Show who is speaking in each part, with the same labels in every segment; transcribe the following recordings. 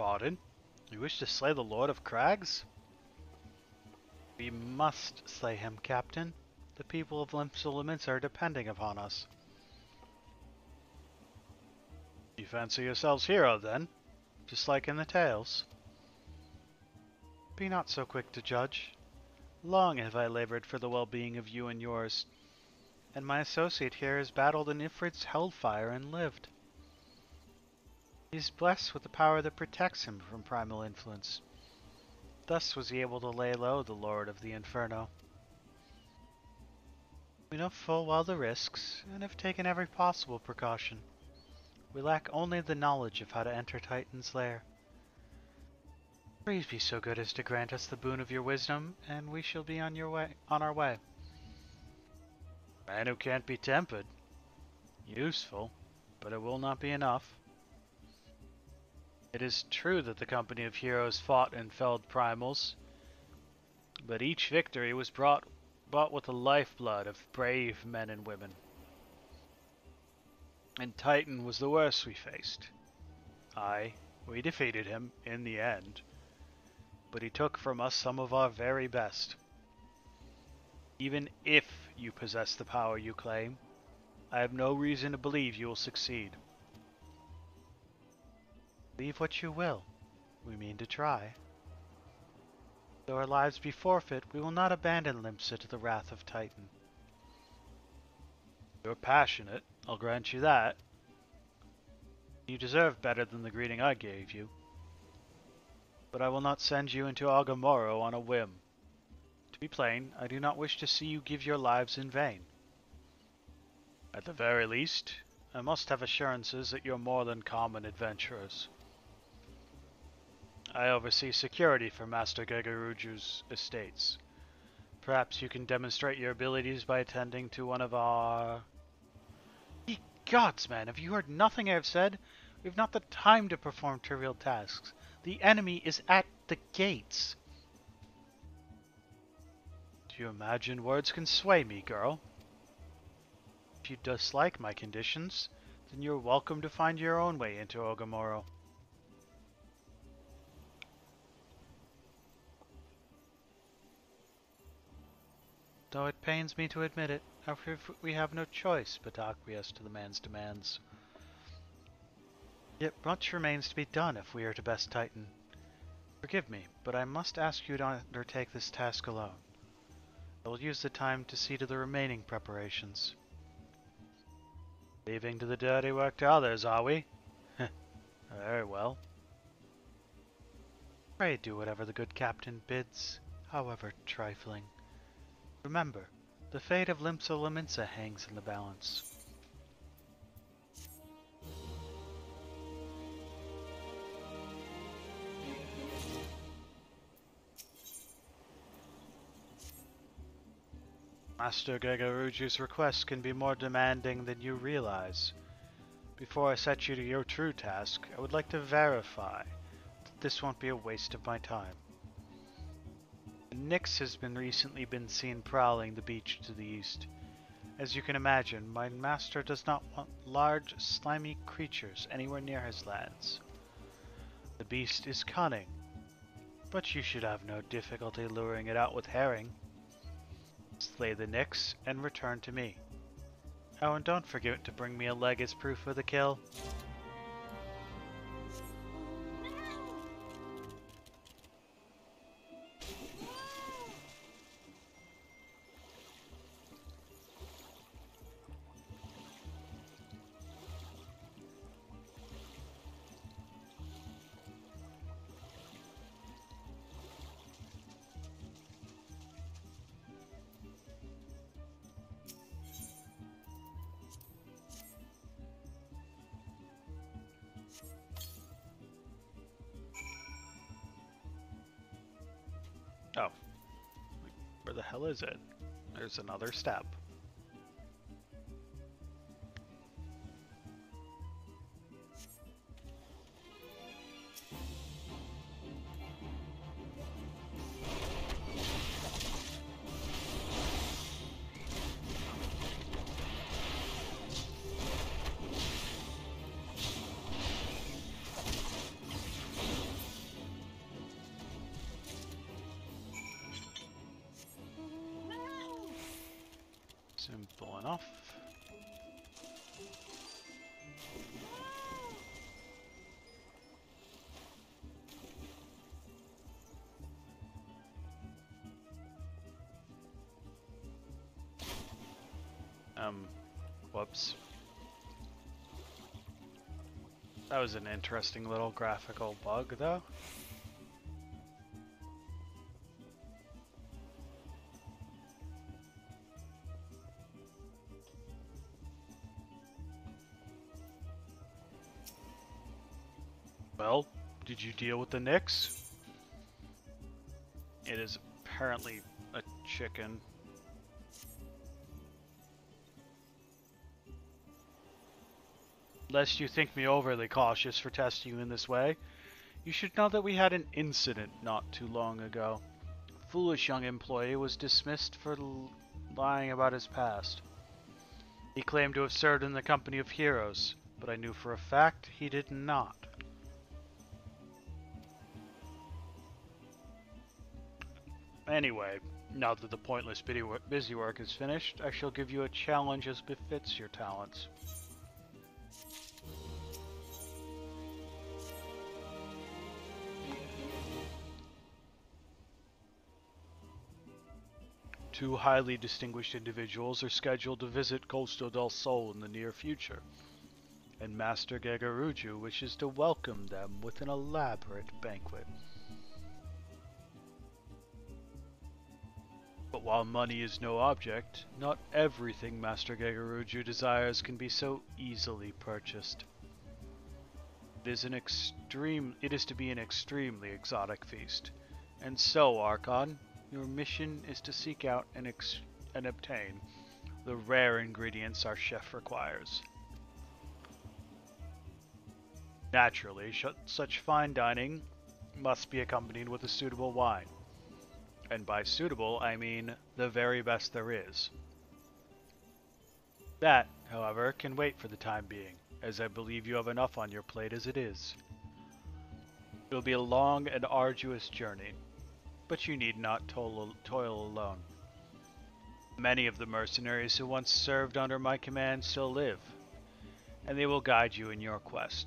Speaker 1: pardon? You wish to slay the Lord of Crags? We must slay him, Captain. The people of Limsa are depending upon us. You fancy yourselves hero, then? Just like in the tales? Be not so quick to judge. Long have I labored for the well-being of you and yours, and my associate here has battled in Ifrit's hellfire and lived. He is blessed with the power that protects him from primal influence. Thus was he able to lay low the Lord of the Inferno. We know full well the risks, and have taken every possible precaution. We lack only the knowledge of how to enter Titan's lair. Please be so good as to grant us the boon of your wisdom, and we shall be on our way. Man who can't be tempered. Useful, but it will not be enough. It is true that the company of heroes fought and felled primals, but each victory was bought with the lifeblood of brave men and women. And Titan was the worst we faced. Aye, we defeated him in the end, but he took from us some of our very best. Even if you possess the power you claim, I have no reason to believe you will succeed. Believe what you will. We mean to try. Though our lives be forfeit, we will not abandon Limsa to the wrath of Titan. You're passionate, I'll grant you that. You deserve better than the greeting I gave you. But I will not send you into Agamoro on a whim. To be plain, I do not wish to see you give your lives in vain. At the very least, I must have assurances that you're more than common adventurers. I oversee security for Master Gegaruju's estates. Perhaps you can demonstrate your abilities by attending to one of our... Ye gods, man, have you heard nothing I have said? We have not the time to perform trivial tasks. The enemy is at the gates. Do you imagine words can sway me, girl? If you dislike my conditions, then you're welcome to find your own way into Agamoro. Though it pains me to admit it, we have no choice but to acquiesce to the man's demands. Yet much remains to be done if we are to best Titan. Forgive me, but I must ask you to undertake this task alone. I will use the time to see to the remaining preparations. Leaving to the dirty work to others, are we? Very well. Pray do whatever the good captain bids, however trifling. Remember, the fate of Limsa hangs in the balance. Master Gegaruju's request can be more demanding than you realize. Before I set you to your true task, I would like to verify that this won't be a waste of my time. Nyx has recently been seen prowling the beach to the east. As you can imagine, my master does not want large, slimy creatures anywhere near his lands. The beast is cunning, but you should have no difficulty luring it out with herring. Slay the Nyx and return to me. Oh, and don't forget to bring me a leg as proof of the kill. Oh. Where the hell is it? There's another step. Simple enough. Whoops. That was an interesting little graphical bug, though. Well, did you deal with the Nyx? It is apparently a chicken. Lest you think me overly cautious for testing you in this way, you should know that we had an incident not too long ago. A foolish young employee was dismissed for lying about his past. He claimed to have served in the company of heroes, but I knew for a fact he did not. Anyway, now that the pointless busy work is finished, I shall give you a challenge as befits your talents. Two highly distinguished individuals are scheduled to visit Costa del Sol in the near future, and Master Gegaruju wishes to welcome them with an elaborate banquet. But while money is no object, not everything Master Gegaruju desires can be so easily purchased. It is to be an extremely exotic feast, and so, Archon, your mission is to seek out and obtain the rare ingredients our chef requires. Naturally, such fine dining must be accompanied with a suitable wine. And by suitable, I mean the very best there is. That, however, can wait for the time being, as I believe you have enough on your plate as it is. It will be a long and arduous journey, but you need not toil alone. Many of the mercenaries who once served under my command still live, and they will guide you in your quest.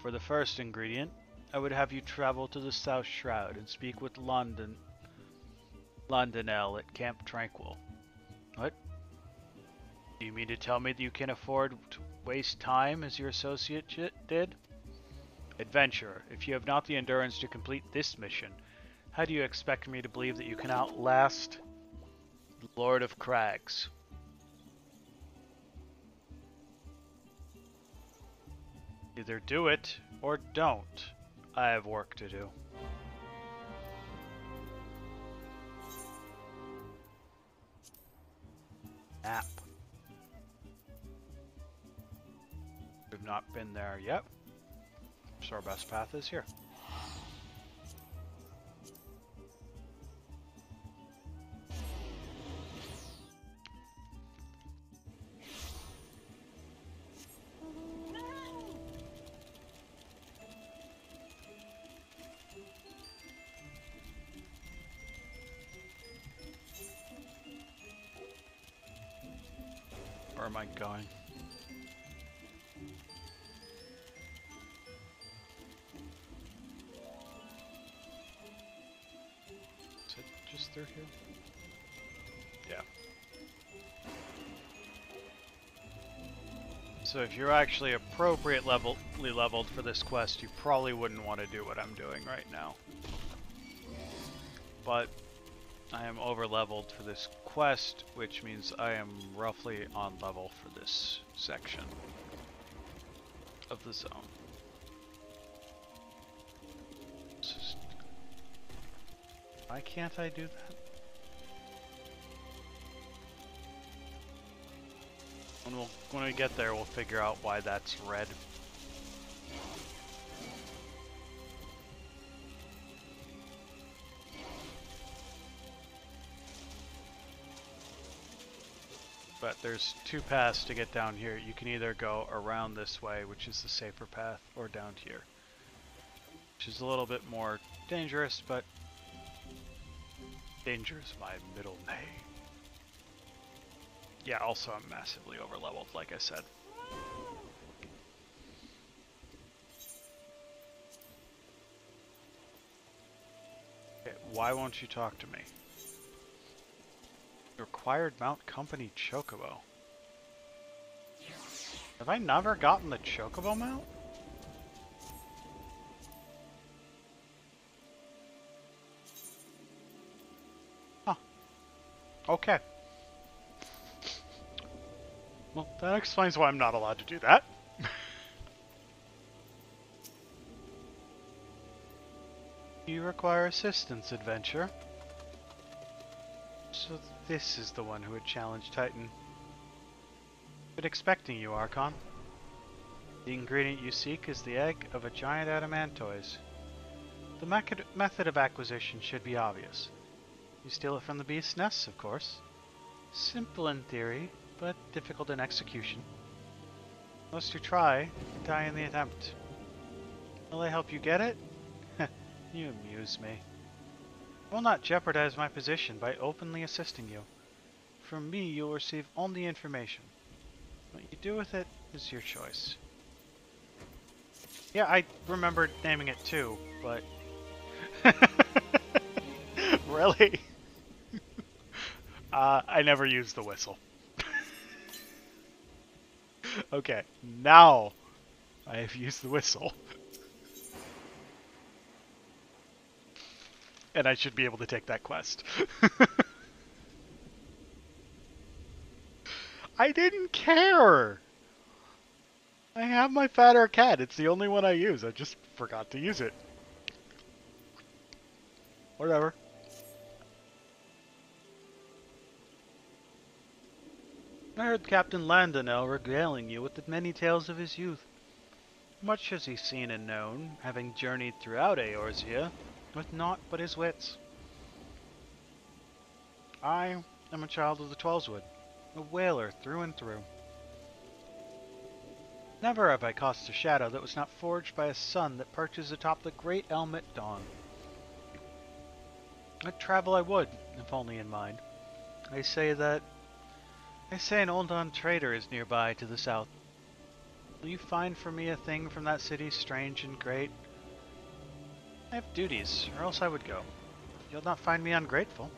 Speaker 1: For the first ingredient, I would have you travel to the South Shroud and speak with Londonelle at Camp Tranquil. What? Do you mean to tell me that you can afford to waste time as your associate did? Adventurer, if you have not the endurance to complete this mission, how do you expect me to believe that you can outlast the Lord of Crags? Either do it, or don't. I have work to do. Nap. We've not been there yet, so our best path is here. Where am I going? Is it just through here? Yeah. So if you're actually appropriately leveled for this quest, you probably wouldn't want to do what I'm doing right now. But I am over leveled for this quest, which means I am roughly on level for this section of the zone. Why can't I do that? When we get there, we'll figure out why that's red. But there's two paths to get down here. You can either go around this way, which is the safer path, or down here, which is a little bit more dangerous, but danger is my middle name. Yeah, also I'm massively overleveled, like I said. Okay, why won't you talk to me? Required mount company chocobo. Have I never gotten the chocobo mount? Huh. Okay. Well, that explains why I'm not allowed to do that. You require assistance, adventure. So this is the one who would challenge Titan. Been expecting you, Archon. The ingredient you seek is the egg of a giant adamantoise. The method of acquisition should be obvious. You steal it from the beast's nests, of course. Simple in theory, but difficult in execution. Most who try die in the attempt. Will I help you get it? You amuse me. I will not jeopardize my position by openly assisting you. From me, you'll receive only information. What you do with it is your choice. Yeah, I remembered naming it too, but... Really? I never used the whistle. Okay, now I have used the whistle. And I should be able to take that quest. I didn't care! I have my fatter cat. It's the only one I use. I just forgot to use it. Whatever. I heard Captain Landonell regaling you with the many tales of his youth. Much has he seen and known, having journeyed throughout Eorzea, with naught but his wits. I am a child of the Twelveswood, a whaler through and through. Never have I cast a shadow that was not forged by a sun that perches atop the great elm at dawn. I'd travel I would, if only in mind. They say an Oldon trader is nearby to the south. Will you find for me a thing from that city strange and great? I have duties, or else I would go. You'll not find me ungrateful.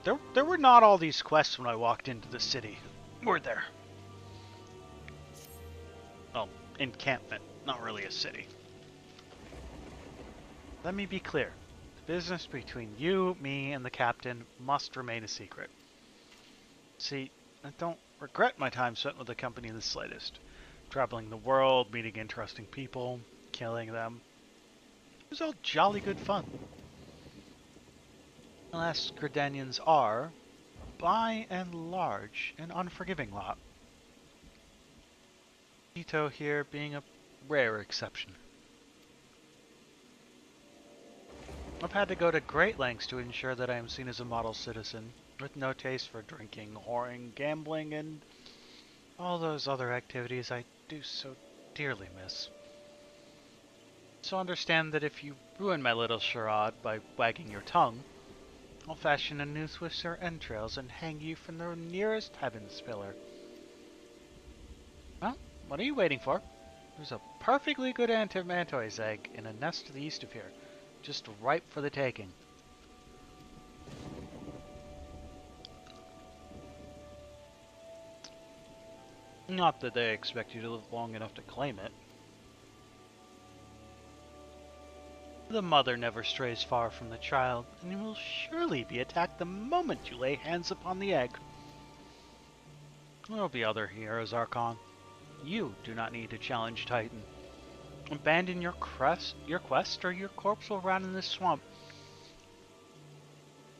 Speaker 1: There were not all these quests when I walked into the city, were there? Well, encampment, not really a city. Let me be clear. The business between you, me, and the captain must remain a secret. See, I don't regret my time spent with the company in the slightest. Traveling the world, meeting interesting people, killing them. It was all jolly good fun. Alas, Gridanians are, by and large, an unforgiving lot. Miqo'te here being a rare exception. I've had to go to great lengths to ensure that I am seen as a model citizen, with no taste for drinking, whoring, gambling, and all those other activities I do so dearly miss. So understand that if you ruin my little charade by wagging your tongue, I'll fashion a noose with your entrails and hang you from the nearest heavens pillar. Well, what are you waiting for? There's a perfectly good adamantoise egg in a nest to the east of here, just ripe for the taking. Not that they expect you to live long enough to claim it. The mother never strays far from the child, and you will surely be attacked the moment you lay hands upon the egg. There'll be other heroes, Archon. You do not need to challenge Titan. Abandon your quest, or your corpse will rot in this swamp.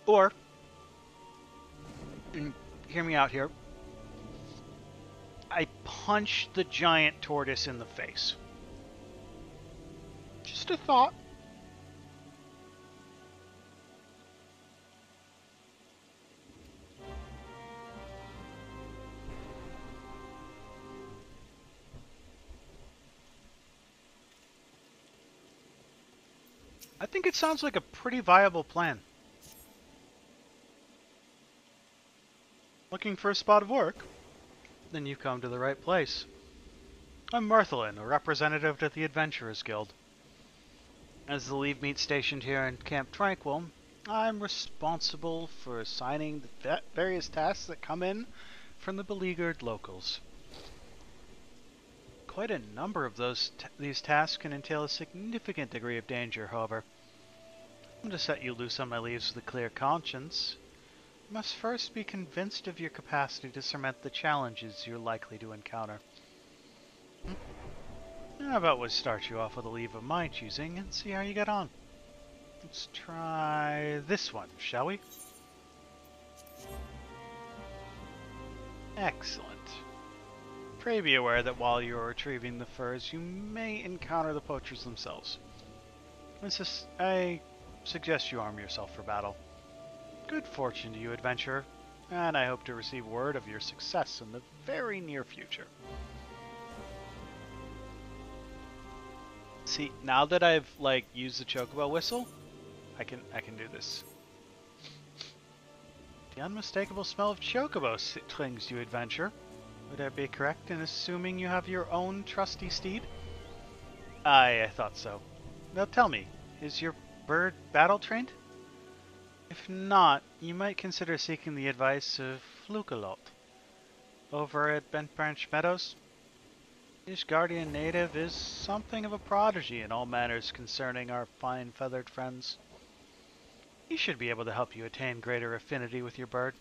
Speaker 1: Or, and hear me out here, I punch the giant tortoise in the face. Just a thought. I think it sounds like a pretty viable plan. Looking for a spot of work? Then you've come to the right place. I'm Marthelin, a representative to the Adventurers Guild. As the Leave Meet stationed here in Camp Tranquil, I'm responsible for assigning the various tasks that come in from the beleaguered locals. Quite a number of these tasks can entail a significant degree of danger, however. To set you loose on my leaves with a clear conscience, you must first be convinced of your capacity to surmount the challenges you're likely to encounter. How about we start you off with a leave of my choosing and see how you get on? Let's try this one, shall we? Excellent. Pray be aware that while you are retrieving the furs, you may encounter the poachers themselves. I suggest you arm yourself for battle. Good fortune to you, adventurer, and I hope to receive word of your success in the very near future. See, now that I've used the chocobo whistle, I can do this. The unmistakable smell of chocobo clings to you, adventurer. Would I be correct in assuming you have your own trusty steed? Aye, I thought so. Now tell me, is your bird battle-trained? If not, you might consider seeking the advice of Miqo'te over at Bent Branch Meadows. This guardian native is something of a prodigy in all matters concerning our fine feathered friends. He should be able to help you attain greater affinity with your bird.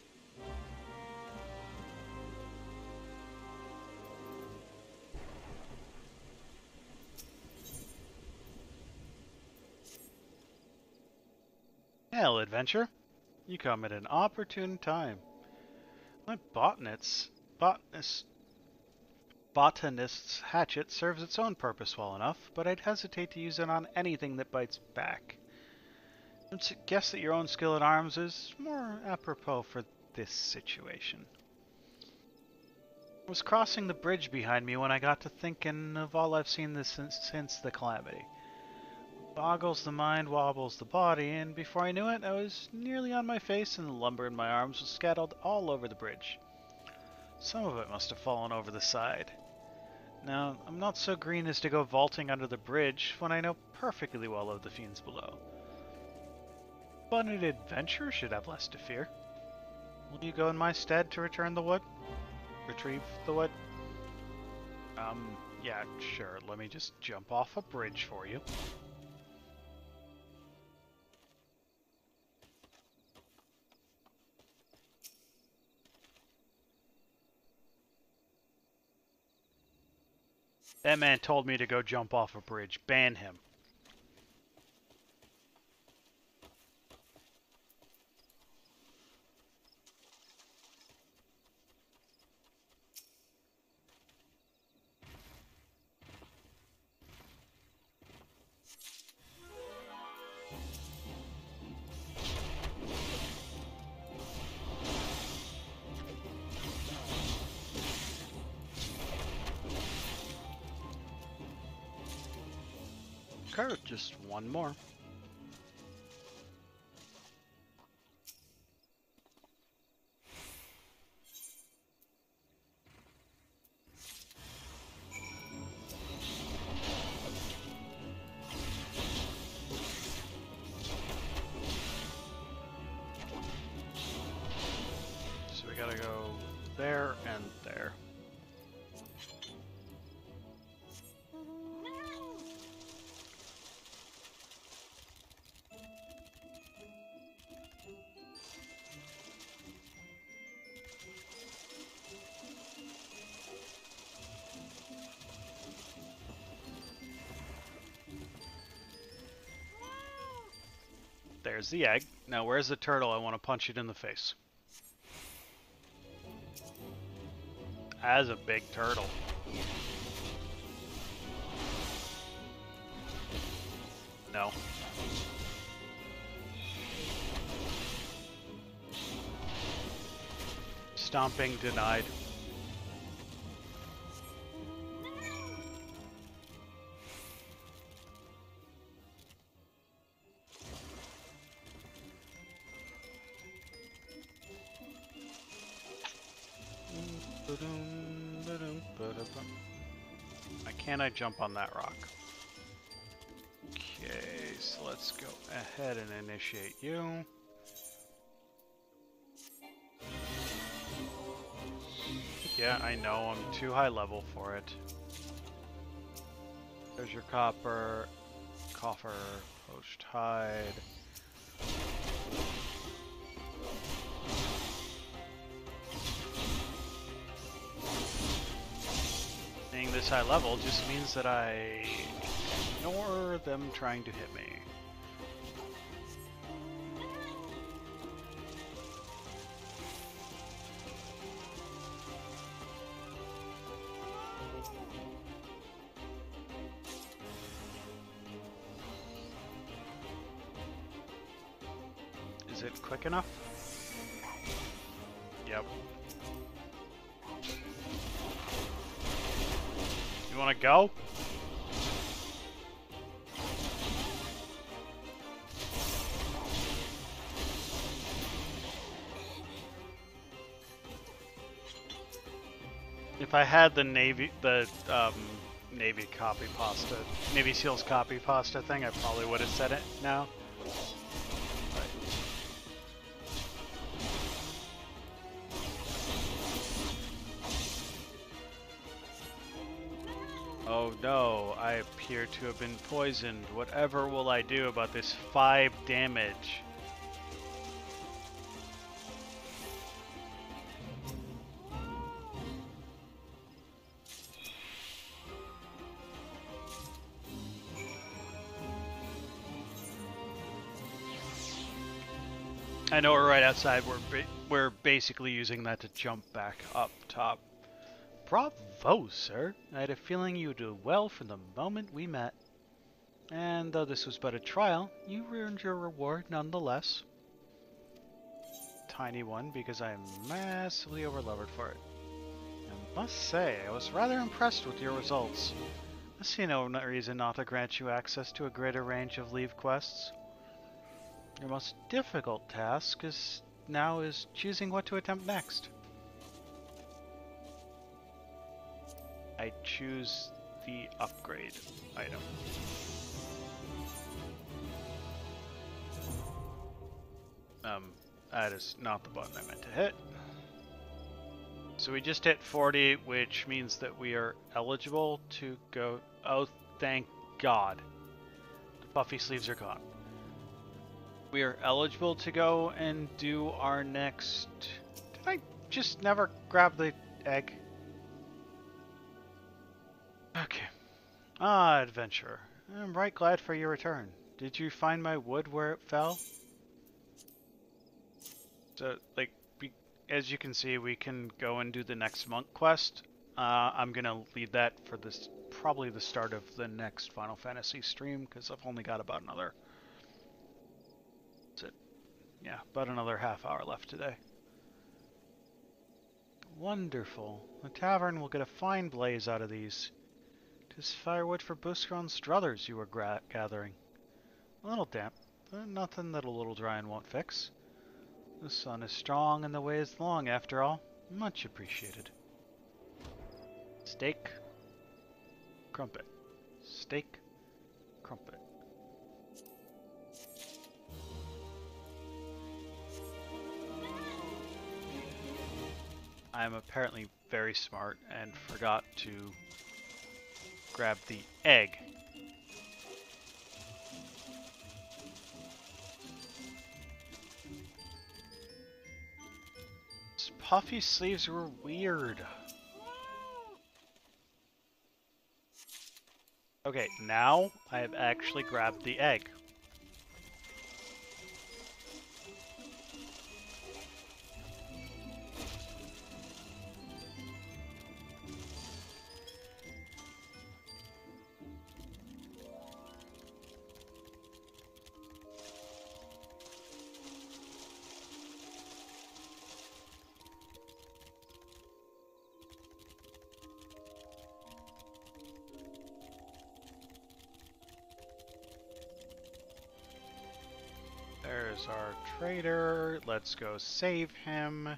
Speaker 1: Hail, adventure. You come at an opportune time. My botanist's hatchet serves its own purpose well enough, but I'd hesitate to use it on anything that bites back. I'd suggest that your own skill at arms is more apropos for this situation. I was crossing the bridge behind me when I got to thinking of all I've seen since the calamity. Boggles the mind, wobbles the body, and before I knew it, I was nearly on my face and the lumber in my arms was scattered all over the bridge. Some of it must have fallen over the side. Now, I'm not so green as to go vaulting under the bridge when I know perfectly well of the fiends below. But an adventurer should have less to fear. Will you go in my stead to retrieve the wood? Yeah, sure. Let me just jump off a bridge for you. That man told me to go jump off a bridge. Ban him. Okay, just one more. So we gotta go there and there. There's the egg. Now where's the turtle? I want to punch it in the face. As a big turtle. No. Stomping denied. Why can't I jump on that rock? Okay, so let's go ahead and initiate you. Yeah, I know, I'm too high level for it. There's your copper, poached hide. Being this high level just means that I ignore them trying to hit me. Is it quick enough? Yep. You wanna go? If I had the Navy copy pasta, Navy SEALs copy pasta thing, I probably would have said it now. Oh no, I appear to have been poisoned. Whatever will I do about this 5 damage? I know we're right outside. We're basically using that to jump back up top. Bravo, sir. I had a feeling you would do well from the moment we met. And though this was but a trial, you earned your reward nonetheless. Tiny one, because I am massively overlevered for it. I must say, I was rather impressed with your results. I see no reason not to grant you access to a greater range of leave quests. Your most difficult task is choosing what to attempt next. I choose the upgrade item. That is not the button I meant to hit. So we just hit 40, which means that we are eligible to go. Oh, thank God. The puffy sleeves are gone. We are eligible to go and do our next... Did I just never grab the egg? Okay. Ah, adventurer. I'm right glad for your return. Did you find my wood where it fell? So, like, as you can see, we can go and do the next monk quest. I'm gonna lead that for this, probably the start of the next Final Fantasy stream, because I've only got about another... That's it. Yeah, about another half hour left today. Wonderful. The tavern will get a fine blaze out of these. 'Tis firewood for Busker and Struthers you were gathering. A little damp, but nothing that a little drying won't fix. The sun is strong and the way is long, after all. Much appreciated. Steak, crumpet. Steak, crumpet. I'm apparently very smart and forgot to grab the egg. These puffy sleeves were weird. Okay, now I have actually grabbed the egg. There's our trader. Let's go save him.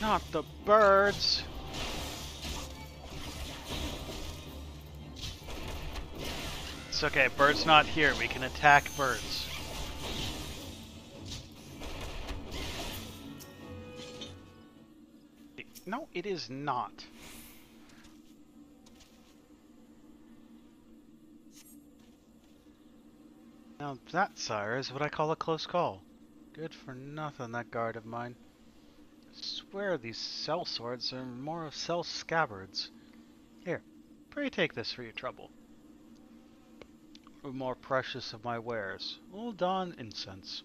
Speaker 1: Not the birds! It's okay, bird's not here. We can attack birds. No, it is not. Now that, sire, is what I call a close call. Good for nothing, that guard of mine. I swear these cell swords are more of cell scabbards. Here, pray take this for your trouble. The more precious of my wares, all dawn incense.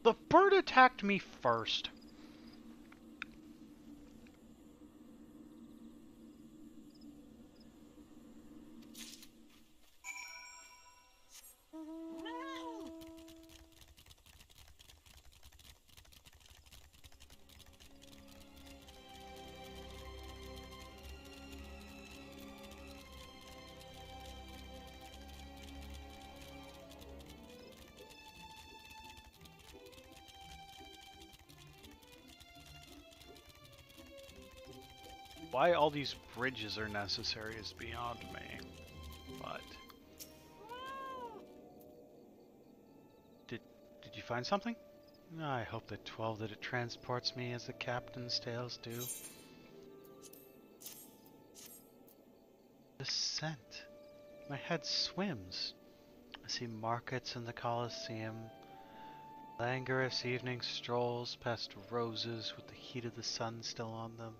Speaker 1: The bird attacked me first. Why all these bridges are necessary is beyond me, but... Did you find something? I hope the 12 that it transports me as the captain's tales do. The scent. My head swims. I see markets in the Colosseum, languorous evening strolls past roses with the heat of the sun still on them.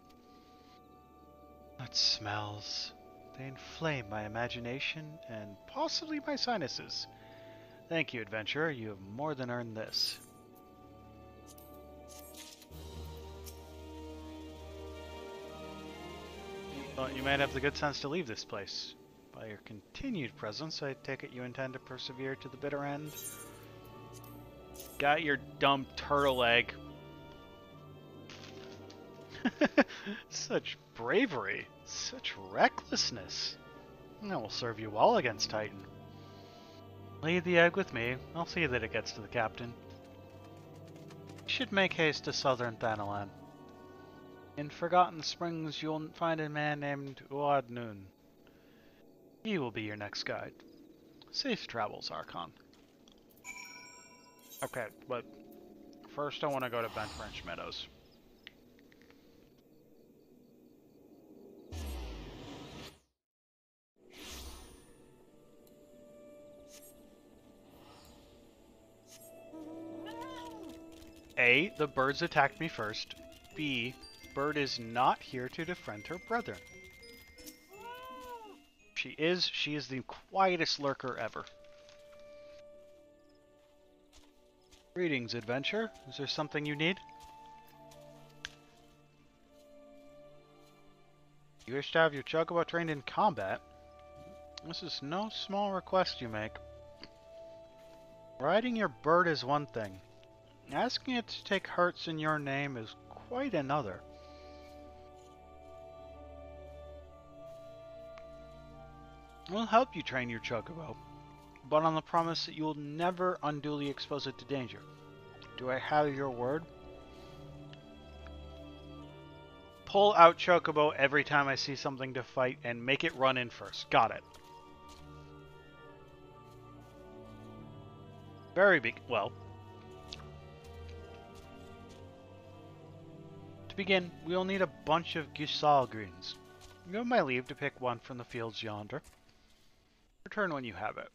Speaker 1: What smells? They inflame my imagination and possibly my sinuses. Thank you, adventurer. You have more than earned this. Well, you might have the good sense to leave this place. By your continued presence, I take it you intend to persevere to the bitter end. Got your dumb turtle egg. Such bravery, such recklessness. That will serve you well against Titan. Leave the egg with me. I'll see that it gets to the captain. You should make haste to southern Thanalan. In Forgotten Springs, you'll find a man named Uadnun. He will be your next guide. Safe travels, Archon. Okay, but first I want to go to Bent French Meadows. A, the birds attacked me first. B, bird is not here to defriend her brethren. She is the quietest lurker ever. Greetings, adventure. Is there something you need? You wish to have your chocobo trained in combat? This is no small request you make. Riding your bird is one thing. Asking it to take hurts in your name is quite another. We'll help you train your chocobo, but on the promise that you will never unduly expose it to danger. Do I have your word? Pull out chocobo every time I see something to fight and make it run in first. Got it. Very big. Well. To begin, we'll need a bunch of Gisal greens. You have my leave to pick one from the fields yonder. Return when you have it.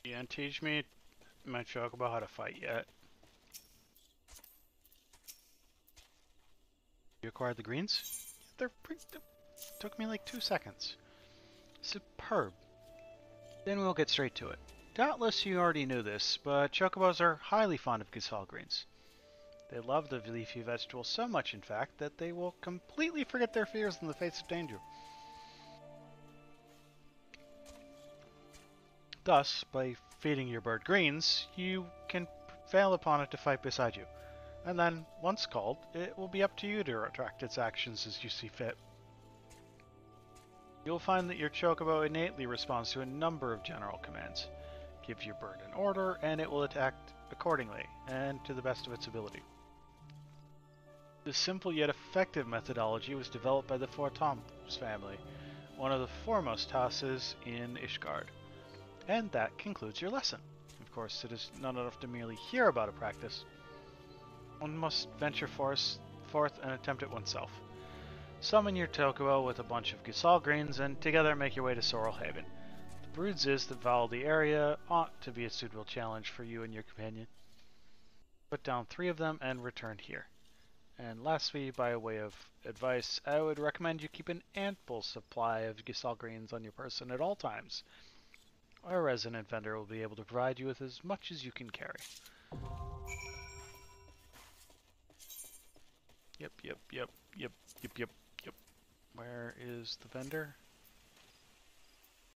Speaker 1: You didn't teach me my chocobo how to fight yet. You acquired the greens? They took me like 2 seconds. Superb. Then we'll get straight to it. Doubtless you already knew this, but chocobos are highly fond of Gisal greens. They love the leafy vegetable so much, in fact, that they will completely forget their fears in the face of danger. Thus, by feeding your bird greens, you can prevail upon it to fight beside you. And then, once called, it will be up to you to retract its actions as you see fit. You'll find that your chocobo innately responds to a number of general commands. Give your bird an order, and it will act accordingly, and to the best of its ability. This simple yet effective methodology was developed by the Fortoms family, one of the foremost houses in Ishgard. And that concludes your lesson. Of course, it is not enough to merely hear about a practice. One must venture forth and attempt it oneself. Summon your chocobo with a bunch of Gisal greens, and together make your way to Sorrel Haven. The broods is that Valdi area ought to be a suitable challenge for you and your companion. Put down 3 of them and return here. And lastly, by way of advice, I would recommend you keep an ample supply of Gisal greens on your person at all times. Our resident vendor will be able to provide you with as much as you can carry. Yep. Where is the vendor?